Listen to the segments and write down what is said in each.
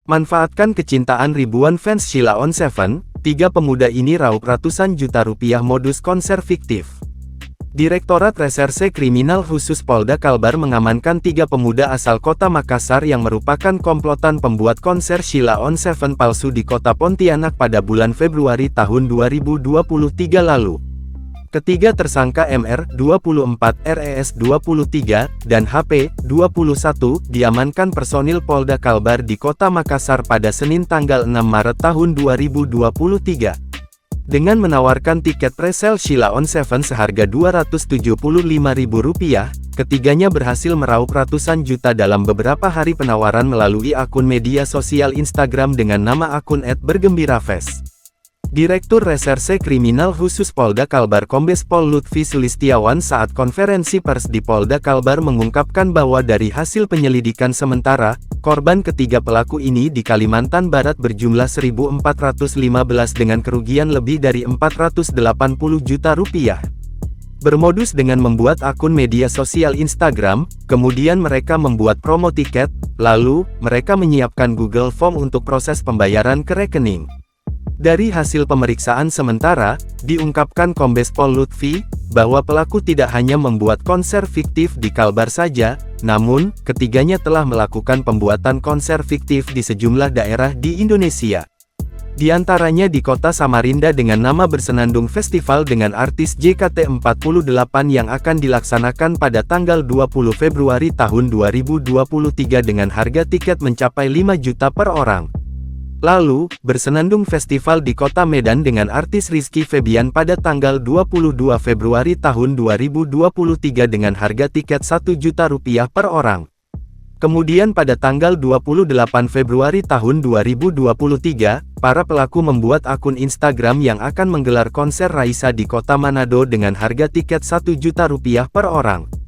Manfaatkan kecintaan ribuan fans Sheila on 7, tiga pemuda ini raup ratusan juta rupiah modus konser fiktif. Direktorat Reserse Kriminal Khusus Polda Kalbar mengamankan tiga pemuda asal kota Makassar yang merupakan komplotan pembuat konser Sheila on 7 palsu di kota Pontianak pada bulan Februari tahun 2023 lalu. Ketiga tersangka MR, 24, RES, 23, dan HP, 21, diamankan personil Polda Kalbar di kota Makassar pada Senin tanggal 6 Maret tahun 2023. Dengan menawarkan tiket presale Sheila on 7 seharga Rp275.000, ketiganya berhasil meraup ratusan juta dalam beberapa hari penawaran melalui akun media sosial Instagram dengan nama akun @bergembirafest. Direktur Reserse Kriminal Khusus Polda Kalbar Kombes Pol Lutfi Sulistiawan saat konferensi pers di Polda Kalbar mengungkapkan bahwa dari hasil penyelidikan sementara, korban ketiga pelaku ini di Kalimantan Barat berjumlah 1.415 dengan kerugian lebih dari Rp480 juta. Bermodus dengan membuat akun media sosial Instagram, kemudian mereka membuat promo tiket, lalu, mereka menyiapkan Google Form untuk proses pembayaran ke rekening. Dari hasil pemeriksaan sementara, diungkapkan Kombes Pol Lutfi, bahwa pelaku tidak hanya membuat konser fiktif di Kalbar saja, namun, ketiganya telah melakukan pembuatan konser fiktif di sejumlah daerah di Indonesia. Di antaranya di kota Samarinda dengan nama Bersenandung Festival dengan artis JKT48 yang akan dilaksanakan pada tanggal 20 Februari tahun 2023 dengan harga tiket mencapai 5 juta per orang. Lalu, Bersenandung Festival di kota Medan dengan artis Rizky Febian pada tanggal 22 Februari tahun 2023 dengan harga tiket Rp1 juta per orang. Kemudian pada tanggal 28 Februari tahun 2023, para pelaku membuat akun Instagram yang akan menggelar konser Raisa di kota Manado dengan harga tiket Rp1 juta per orang.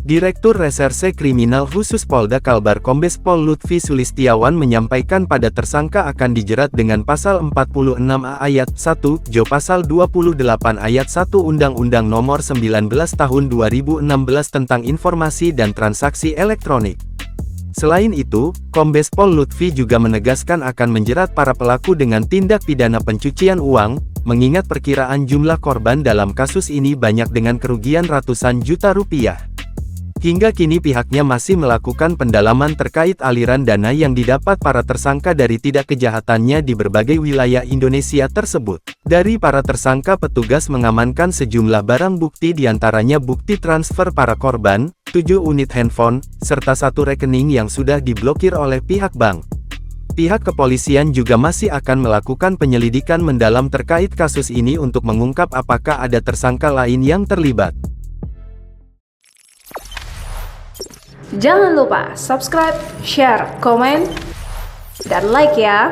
Direktur Reserse Kriminal Khusus Polda Kalbar Kombes Pol Lutfi Sulistiawan menyampaikan pada tersangka akan dijerat dengan pasal 46A ayat 1, Jo pasal 28 ayat 1 Undang-Undang Nomor 19 Tahun 2016 tentang Informasi dan Transaksi Elektronik. Selain itu, Kombes Pol Lutfi juga menegaskan akan menjerat para pelaku dengan tindak pidana pencucian uang, mengingat perkiraan jumlah korban dalam kasus ini banyak dengan kerugian ratusan juta rupiah. Hingga kini pihaknya masih melakukan pendalaman terkait aliran dana yang didapat para tersangka dari tidak kejahatannya di berbagai wilayah Indonesia tersebut. Dari para tersangka petugas mengamankan sejumlah barang bukti diantaranya bukti transfer para korban, 7 unit handphone, serta 1 rekening yang sudah diblokir oleh pihak bank. Pihak kepolisian juga masih akan melakukan penyelidikan mendalam terkait kasus ini untuk mengungkap apakah ada tersangka lain yang terlibat. Jangan lupa subscribe, share, komen, dan like ya!